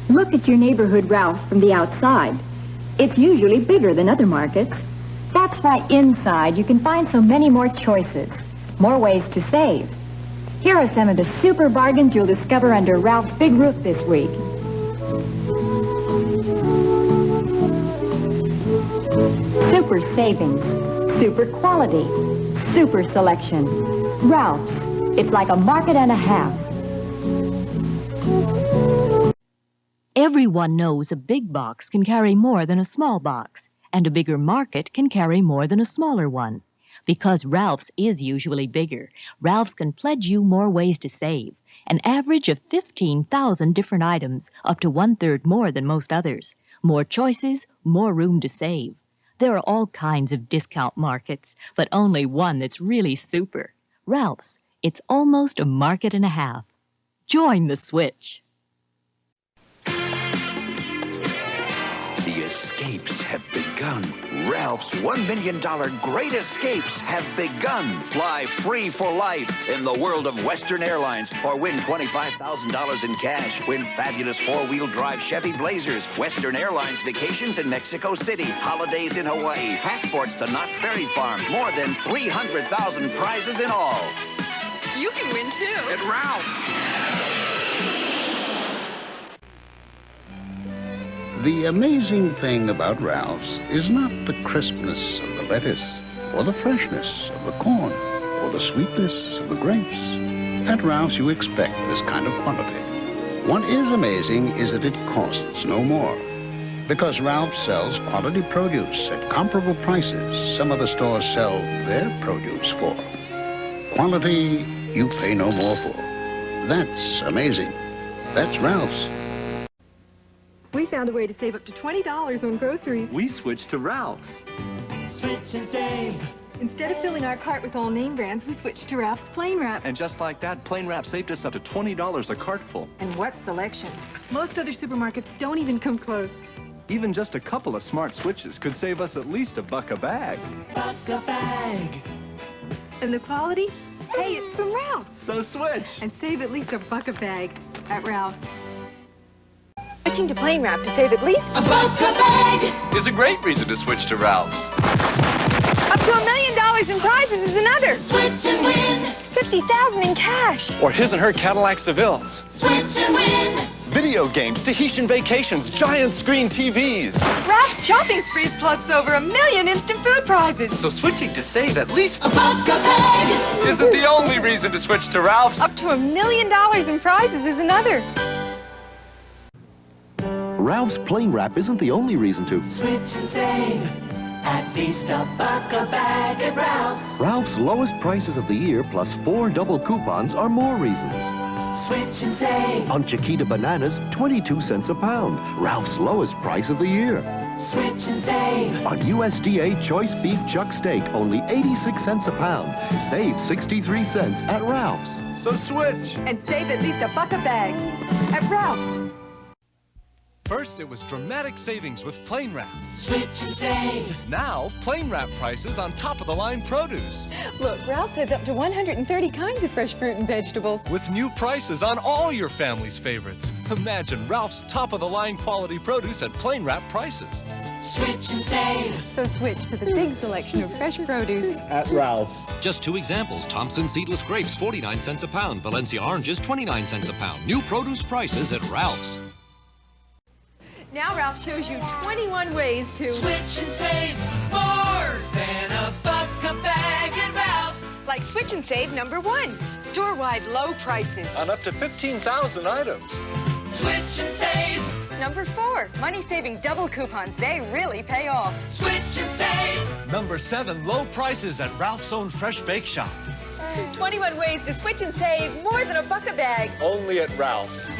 Look at your neighborhood Ralph's from the outside. It's usually bigger than other markets. That's why inside you can find so many more choices, more ways to save. Here are some of the super bargains you'll discover under Ralph's big roof this week. Super savings, super quality, super selection. Ralph's, it's like a market and a half. Everyone knows a big box can carry more than a small box, and a bigger market can carry more than a smaller one. Because Ralph's is usually bigger, Ralph's can pledge you more ways to save, an average of 15,000 different items, up to 1/3 more than most others. More choices, more room to save. There are all kinds of discount markets, but only one that's really super. Ralph's, it's almost a market and a half. Join the switch. The escapes have begun. Ralph's $1 million Great Escapes have begun. Fly free for life in the world of Western Airlines or win $25,000 in cash. Win fabulous four-wheel drive Chevy Blazers, Western Airlines vacations in Mexico City, holidays in Hawaii, passports to Knott's Berry Farm, more than 300,000 prizes in all. You can win too. At Ralph's. The amazing thing about Ralph's is not the crispness of the lettuce, or the freshness of the corn, or the sweetness of the grapes. At Ralph's, you expect this kind of quality. What is amazing is that it costs no more. Because Ralph's sells quality produce at comparable prices some other stores sell their produce for. Quality you pay no more for. That's amazing. That's Ralph's. We found a way to save up to $20 on groceries. We switched to Ralph's. Switch and save. Instead of filling our cart with all name brands, we switched to Ralph's Plain Wrap. And just like that, Plain Wrap saved us up to $20 a cartful. And what selection. Most other supermarkets don't even come close. Even just a couple of smart switches could save us at least $1 a bag. Buck a bag. And the quality? Hey, it's from Ralph's. So switch. And save at least $1 a bag at Ralph's. Switching to Plain Wrap to save at least A buck a bag. Is a great reason to switch to Ralph's. up to $1 million in prizes is another. Switch and win. 50,000 in cash. Or his and her Cadillac Sevilles. Switch and win. Video games, Tahitian vacations, giant screen TVs. Ralph's shopping sprees plus over $1 million instant food prizes. So switching to save at least A buck a bag. isn't the only reason to switch to Ralph's. Up to $1 million in prizes is another. Ralph's Plain Wrap isn't the only reason to Switch and save. At least $1 a bag at Ralph's. Ralph's lowest prices of the year plus 4 double coupons are more reasons. Switch and save. On Chiquita bananas, 22 cents a pound. Ralph's lowest price of the year. Switch and save. On USDA choice beef chuck steak, only 86 cents a pound. Save 63 cents at Ralph's. So switch. And save at least $1 a bag at Ralph's. First, it was dramatic savings with Plain Wrap. Switch and save. Now, Plain Wrap prices on top-of-the-line produce. Look, Ralph's has up to 130 kinds of fresh fruit and vegetables. With new prices on all your family's favorites. Imagine Ralph's top-of-the-line quality produce at Plain Wrap prices. Switch and save. So switch to the big selection of fresh produce At Ralph's. Just 2 examples. Thompson seedless grapes, 49 cents a pound. Valencia oranges, 29 cents a pound. New produce prices at Ralph's. Now Ralph shows you 21 ways to Switch and save. More than $1 a bag at Ralph's. like switch and save number 1. Store-wide low prices. On up to 15,000 items. Switch and save. Number 4, money-saving double coupons. They really pay off. Switch and save. Number 7, low prices at Ralph's own Fresh Bake Shop. 21 ways to switch and save more than $1 a bag. Only at Ralph's.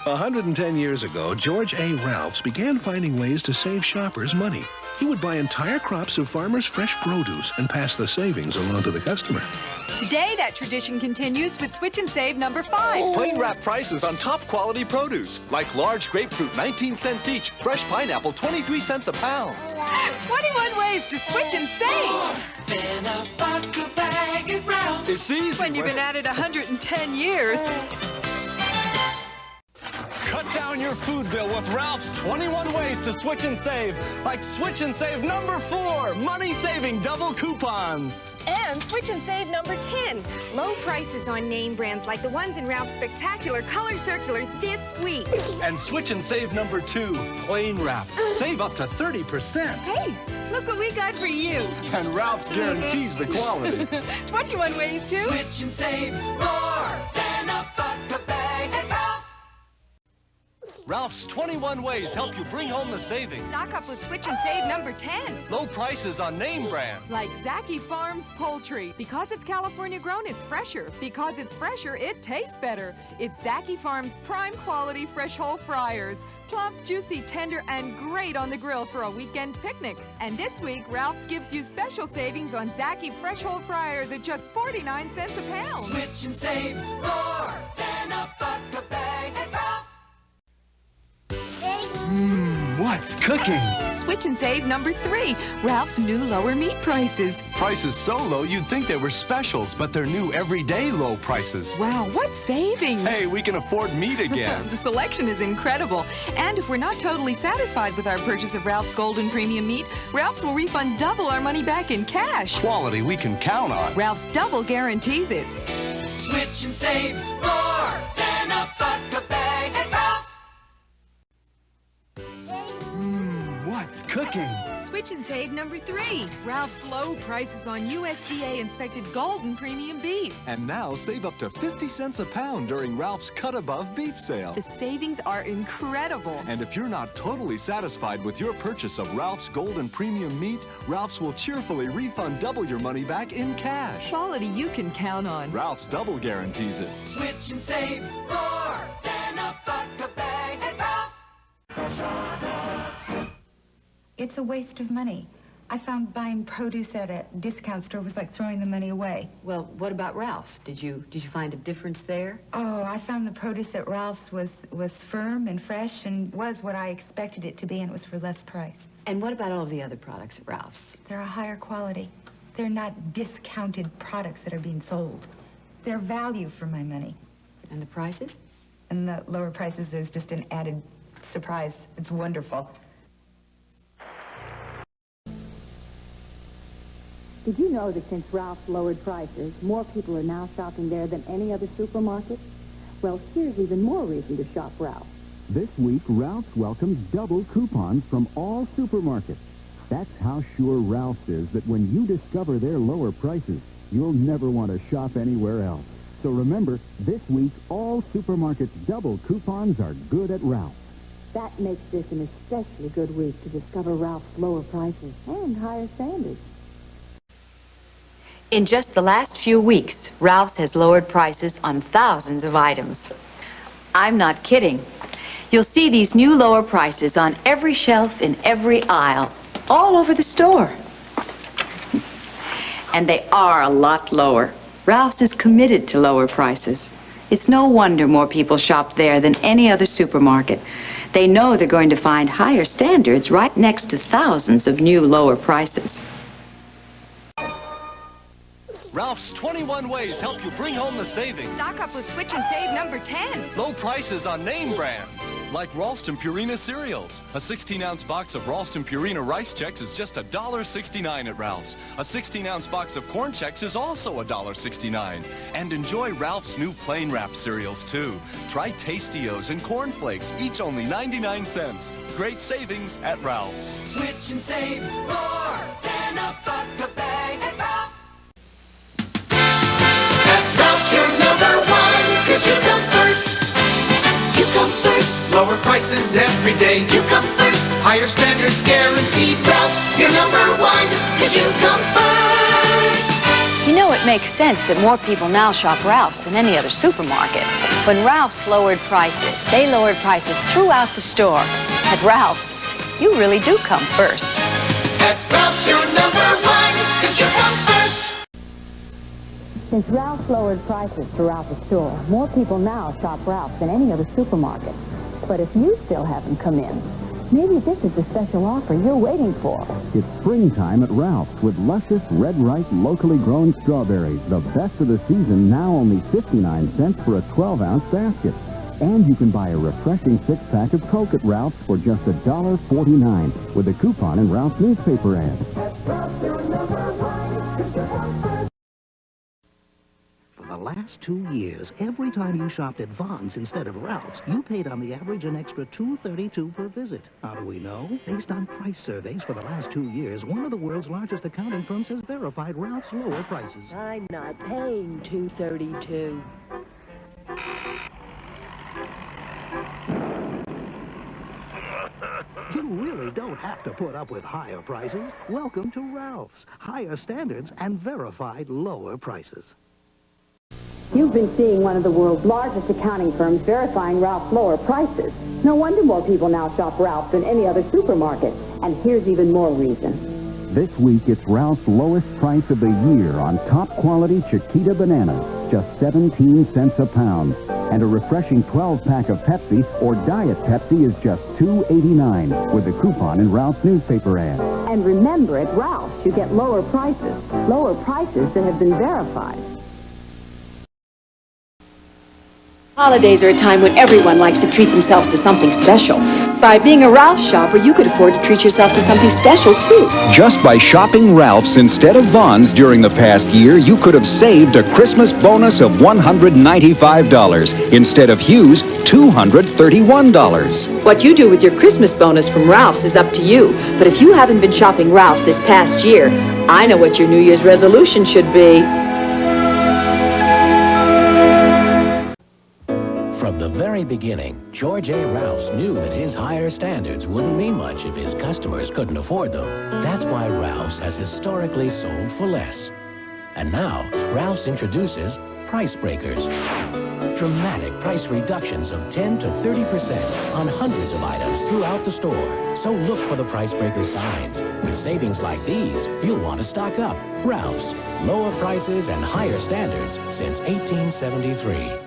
110 years ago, George A. Ralphs began finding ways to save shoppers money. He would buy entire crops of farmers' fresh produce and pass the savings along to the customer. Today, that tradition continues with Switch and Save number 5. Plain Wrap prices on top quality produce. Like large grapefruit, 19 cents each. Fresh pineapple, 23 cents a pound. 21 ways to switch and save. Then $1 a bag at Ralph's. It's easy. When you've been at it 110 years. on your food bill with Ralph's 21 ways to switch and save. Like Switch and Save number 4, money-saving double coupons. And Switch and Save number 10. Low prices on name brands like the ones in Ralph's Spectacular Color Circular this week. And Switch and Save number 2, plain wrap. Save up to 30%. Hey, look what we got for you. And Ralph's guarantees the quality. 21 ways to Switch and save more than a buck a bag at Ralph's. Ralph's 21 ways help you bring home the savings. Stock up with Switch and Save number 10. Low prices on name brands. Like Zaki Farms poultry. Because it's California grown, it's fresher. Because it's fresher, it tastes better. It's Zaki Farms prime quality fresh whole fryers. Plump, juicy, tender, and great on the grill for a weekend picnic. And this week, Ralph's gives you special savings on Zaki fresh whole fryers at just 49 cents a pound. Switch and save more than a buck a bag at Ralph's. What's cooking? Switch and Save number 3, Ralph's new lower meat prices. Prices so low you'd think they were specials, but they're new everyday low prices. Wow, what savings! Hey, we can afford meat again. The selection is incredible. And if we're not totally satisfied with our purchase of Ralph's Golden Premium Meat, Ralph's will refund double our money back in cash. Quality we can count on. Ralph's double guarantees it. Switch and save more than a buck a bag at Ralph's. What's cooking? Switch and Save number 3, Ralph's low prices on USDA inspected Golden Premium Beef. And now save up to 50 cents a pound during Ralph's Cut Above Beef Sale. The savings are incredible. And if you're not totally satisfied with your purchase of Ralph's Golden Premium Meat, Ralph's will cheerfully refund double your money back in cash. Quality you can count on. Ralph's double guarantees it. Switch and save more than a buck a bag at Ralph's. It's a waste of money. I found buying produce at a discount store was like throwing the money away. Well, what about Ralph's? Did you find a difference there? Oh, I found the produce at Ralph's was firm and fresh and was what I expected it to be, and it was for less price. And what about all of the other products at Ralph's? They're a higher quality. They're not discounted products that are being sold. They're value for my money. And the prices? And the lower prices is just an added surprise. It's wonderful. Did you know that since Ralph's lowered prices, more people are now shopping there than any other supermarket? Well, here's even more reason to shop Ralph's. This week, Ralph's welcomes double coupons from all supermarkets. That's how sure Ralph's is that when you discover their lower prices, you'll never want to shop anywhere else. So remember, this week, all supermarkets' double coupons are good at Ralph's. That makes this an especially good week to discover Ralph's lower prices and higher standards. In just the last few weeks, Ralph's has lowered prices on thousands of items. I'm not kidding. You'll see these new lower prices on every shelf in every aisle, all over the store. And they are a lot lower. Ralph's is committed to lower prices. It's no wonder more people shop there than any other supermarket. They know they're going to find higher standards right next to thousands of new lower prices. Ralph's 21 ways help you bring home the savings. Stock up with Switch and Save number 10. Low prices on name brands. Like Ralston Purina cereals. A 16-ounce box of Ralston Purina Rice Chex is just $1.69 at Ralph's. A 16-ounce box of Corn Chex is also $1.69. And enjoy Ralph's new plain wrap cereals, too. Try Tastios and Corn Flakes, each only 99 cents. Great savings at Ralph's. Switch and save more than a buck a bag at Ralph's. At Ralph's, you're number 1, 'cause you come first. You come first. Lower prices every day. You come first. Higher standards guaranteed. Ralph's, you're number 1, 'cause you come first. You know, it makes sense that more people now shop Ralph's than any other supermarket. When Ralph's lowered prices, they lowered prices throughout the store. At Ralph's, you really do come first. At Ralph's, you're number 1, 'cause you come first. Since Ralph's lowered prices throughout the store, more people now shop Ralph's than any other supermarket. But if you still haven't come in, maybe this is the special offer you're waiting for. It's springtime at Ralph's with luscious, red-ripe, locally grown strawberries. The best of the season, now only 59 cents for a 12-ounce basket. And you can buy a refreshing 6-pack of Coke at Ralph's for just $1.49 with a coupon in Ralph's newspaper ad. For the last 2 years, every time you shopped at Vons instead of Ralph's, you paid on the average an extra $2.32 per visit. How do we know? Based on price surveys for the last 2 years, one of the world's largest accounting firms has verified Ralph's lower prices. I'm not paying $2.32. You really don't have to put up with higher prices. Welcome to Ralph's. Higher standards and verified lower prices. You've been seeing one of the world's largest accounting firms verifying Ralph's lower prices. No wonder more people now shop Ralph's than any other supermarket. And here's even more reason. This week, it's Ralph's lowest price of the year on top-quality Chiquita bananas, just 17 cents a pound. And a refreshing 12-pack of Pepsi or Diet Pepsi is just $2.89 with a coupon in Ralph's newspaper ad. And remember, at Ralph's, you get lower prices that have been verified. Holidays are a time when everyone likes to treat themselves to something special. By being a Ralph's shopper, you could afford to treat yourself to something special, too. Just by shopping Ralph's instead of Vons during the past year, you could have saved a Christmas bonus of $195 instead of Hugh's $231. What you do with your Christmas bonus from Ralph's is up to you. But if you haven't been shopping Ralph's this past year, I know what your New Year's resolution should be. From the very beginning, George A. Ralphs knew that his higher standards wouldn't mean much if his customers couldn't afford them. That's why Ralphs has historically sold for less. And now, Ralphs introduces Price Breakers. Dramatic price reductions of 10 to 30% on hundreds of items throughout the store. So look for the Price Breaker signs. With savings like these, you'll want to stock up. Ralphs, lower prices and higher standards since 1873.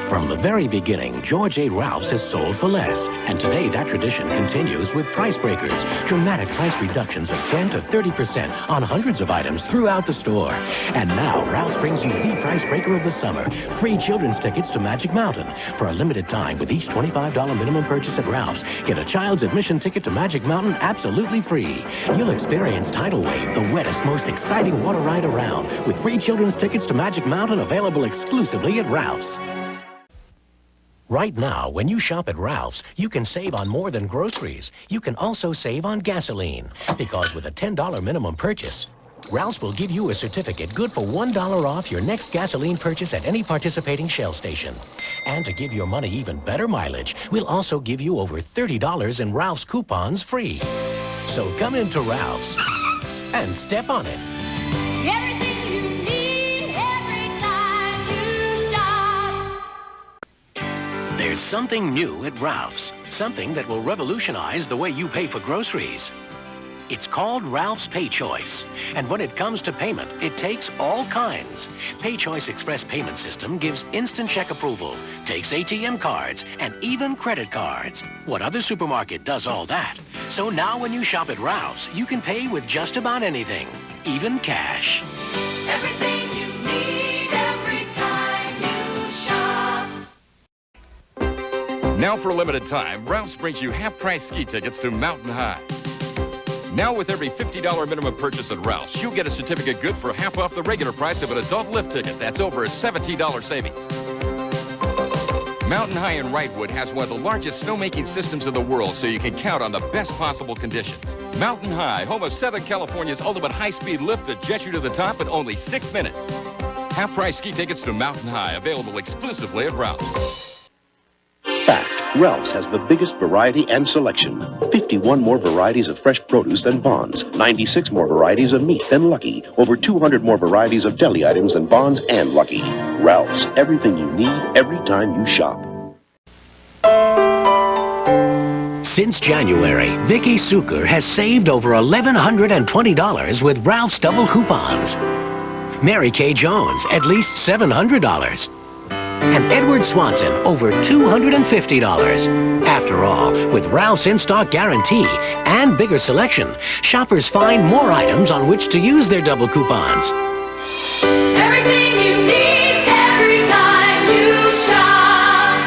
From the very beginning, George A. Ralphs has sold for less. And today, that tradition continues with Price Breakers. Dramatic price reductions of 10 to 30% on hundreds of items throughout the store. And now, Ralphs brings you the Price Breaker of the summer. Free children's tickets to Magic Mountain. For a limited time, with each $25 minimum purchase at Ralphs, get a child's admission ticket to Magic Mountain absolutely free. You'll experience Tidal Wave, the wettest, most exciting water ride around, with free children's tickets to Magic Mountain available exclusively at Ralphs. Right now, when you shop at Ralph's, you can save on more than groceries. You can also save on gasoline. Because with a $10 minimum purchase, Ralph's will give you a certificate good for $1 off your next gasoline purchase at any participating Shell station. And to give your money even better mileage, we'll also give you over $30 in Ralph's coupons free. So come into Ralph's and step on it. Everything you need every time you shop. There's something new at Ralph's, something that will revolutionize the way you pay for groceries. It's called Ralph's Pay Choice, and when it comes to payment, it takes all kinds. Pay Choice Express Payment System gives instant check approval, takes ATM cards, and even credit cards. What other supermarket does all that? So now when you shop at Ralph's, you can pay with just about anything, even cash. Everything you need every time you shop. Now for a limited time, Ralph's brings you half-price ski tickets to Mountain High. Now with every $50 minimum purchase at Ralph's, you'll get a certificate good for half off the regular price of an adult lift ticket. That's over a $17 savings. Mountain High in Wrightwood has one of the largest snowmaking systems in the world, so you can count on the best possible conditions. Mountain High, home of Southern California's ultimate high-speed lift that jets you to the top in only 6 minutes. Half-price ski tickets to Mountain High, available exclusively at Ralph's. Fact, Ralph's has the biggest variety and selection. 51 more varieties of fresh produce than Vons. 96 more varieties of meat than Lucky. Over 200 more varieties of deli items than Vons and Lucky. Ralph's, everything you need every time you shop. Since January, Vicky Suker has saved over $1,120 with Ralph's double coupons. Mary Kay Jones, at least $700. And Edward Swanson, over $250. After all, with Ralph's in-stock guarantee and bigger selection, shoppers find more items on which to use their double coupons. Everything you need every time you shop.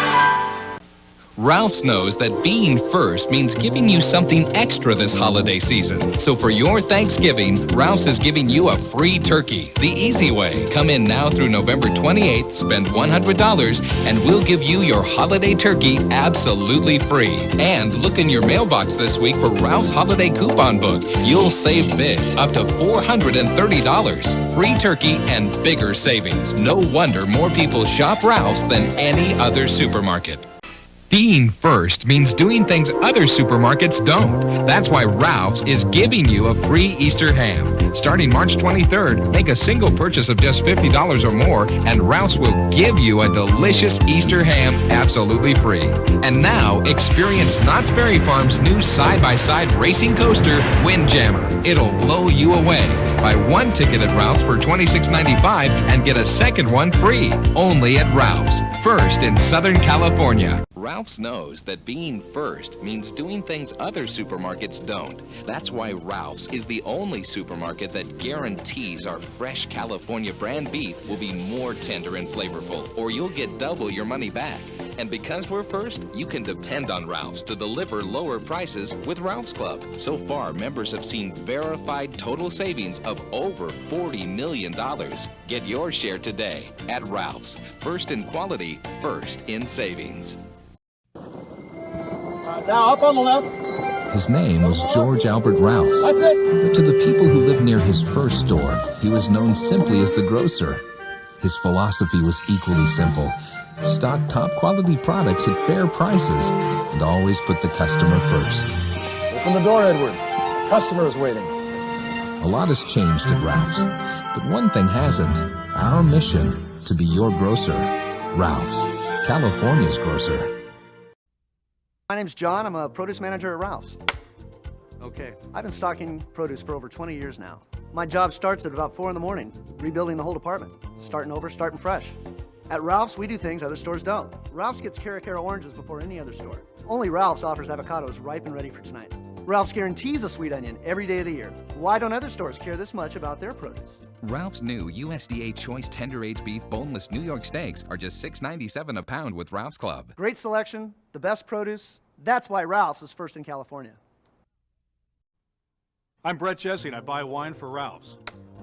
Ralph's knows that being first means giving you something extra this holiday season. So for your Thanksgiving, Ralph's is giving you a free turkey, the easy way. Come in now through November 28th, spend $100, and we'll give you your holiday turkey absolutely free. And look in your mailbox this week for Ralph's Holiday Coupon Book. You'll save big, up to $430. Free turkey and bigger savings. No wonder more people shop Ralph's than any other supermarket. Being first means doing things other supermarkets don't. That's why Ralph's is giving you a free Easter ham. Starting March 23rd, make a single purchase of just $50 or more, and Ralph's will give you a delicious Easter ham absolutely free. And now, experience Knott's Berry Farm's new side-by-side racing coaster, Windjammer. It'll blow you away. Buy one ticket at Ralph's for $26.95 and get a second one free. Only at Ralph's, first in Southern California. Ralph's knows that being first means doing things other supermarkets don't. That's why Ralph's is the only supermarket that guarantees our fresh California brand beef will be more tender and flavorful, or you'll get double your money back. And because we're first, you can depend on Ralph's to deliver lower prices with Ralph's Club. So far, members have seen verified total savings of over $40 million. Get your share today at Ralph's. First in quality, first in savings. Now up on the left. His name was George Albert Ralphs. That's it. But to the people who lived near his first store, he was known simply as the grocer. His philosophy was equally simple. Stock top-quality products at fair prices and always put the customer first. Open the door, Edward. Customer is waiting. A lot has changed at Ralph's, but one thing hasn't. Our mission to be your grocer. Ralph's, California's grocer. My name's John. I'm a produce manager at Ralph's. Okay, I've been stocking produce for over 20 years now. My job starts at about 4 in the morning, rebuilding the whole department. Starting over, starting fresh. At Ralph's, we do things other stores don't. Ralph's gets Cara oranges before any other store. Only Ralph's offers avocados ripe and ready for tonight. Ralph's guarantees a sweet onion every day of the year. Why don't other stores care this much about their produce? Ralph's new USDA Choice Tender Aged Beef Boneless New York Steaks are just $6.97 a pound with Ralph's Club. Great selection, the best produce. That's why Ralph's is first in California. I'm Brett Jesse, and I buy wine for Ralph's.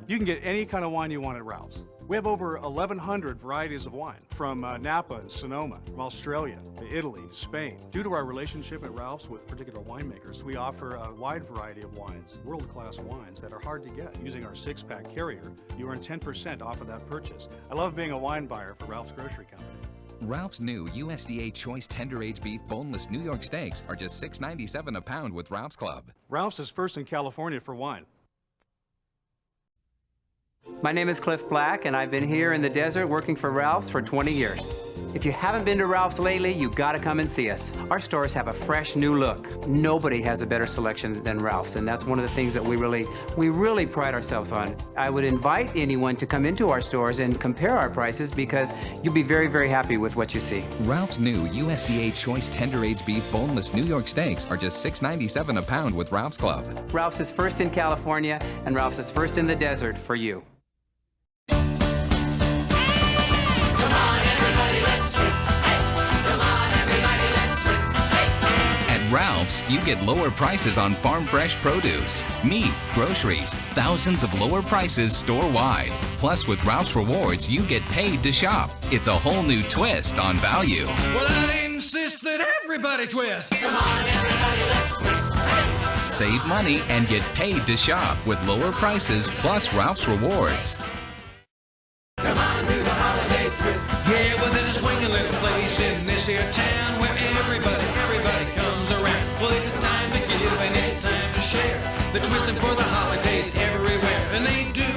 You can get any kind of wine you want at Ralph's. We have over 1,100 varieties of wine, from Napa and Sonoma, from Australia to Italy to Spain. Due to our relationship at Ralph's with particular winemakers, we offer a wide variety of wines, world-class wines that are hard to get. Using our 6-pack carrier, you earn 10% off of that purchase. I love being a wine buyer for Ralph's Grocery Company. Ralph's new USDA Choice Tender Aged Beef Boneless New York Steaks are just $6.97 a pound with Ralph's Club. Ralph's is first in California for wine. My name is Cliff Black, and I've been here in the desert working for Ralph's for 20 years. If you haven't been to Ralph's lately, you gotta come and see us. Our stores have a fresh new look. Nobody has a better selection than Ralph's, and that's one of the things that we really pride ourselves on. I would invite anyone to come into our stores and compare our prices because you'll be very, very happy with what you see. Ralph's new USDA Choice Tender Aged Beef Boneless New York Steaks are just $6.97 a pound with Ralph's Club. Ralph's is first in California, and Ralph's is first in the desert for you. Ralph's, you get lower prices on farm fresh produce, meat, groceries, thousands of lower prices store-wide. Plus, with Ralph's Rewards, you get paid to shop. It's a whole new twist on value. Well, I insist that everybody twist. Come on, everybody, let's twist. Hey. Save money and get paid to shop with lower prices plus Ralph's Rewards. Come on, do the holiday twist. Yeah, well, there's a swinging little place in this here town where everybody comes around. Well, it's a time to give and it's a time to share. They're twisting for the holidays everywhere, and they do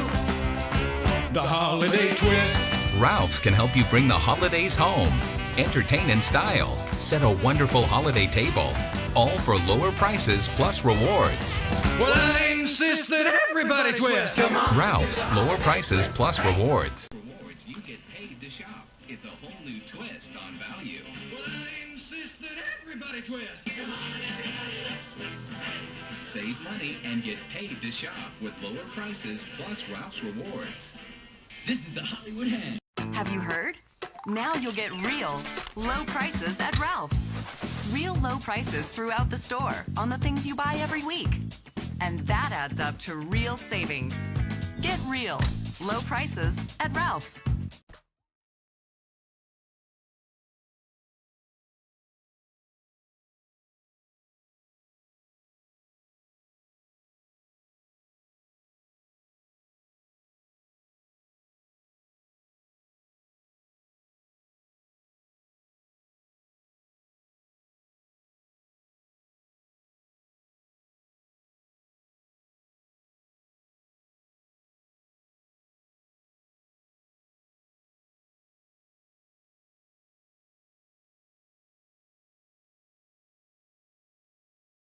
the holiday twist. Ralph's can help you bring the holidays home. Entertain in style. Set a wonderful holiday table. All for lower prices plus rewards. Well, I insist that everybody twist. Come on. Ralph's, lower prices plus rewards. Rewards, you get paid to shop. It's a whole new twist on value. Well, I insist that everybody twist. Come on, everybody, let's twist. Save money and get paid to shop with lower prices plus Ralph's Rewards. This is the Hollywood Hand. Have you heard? Now you'll get real low prices at Ralph's. real low prices throughout the store on the things you buy every week. And that adds up to real savings. Get real. Low prices at Ralph's.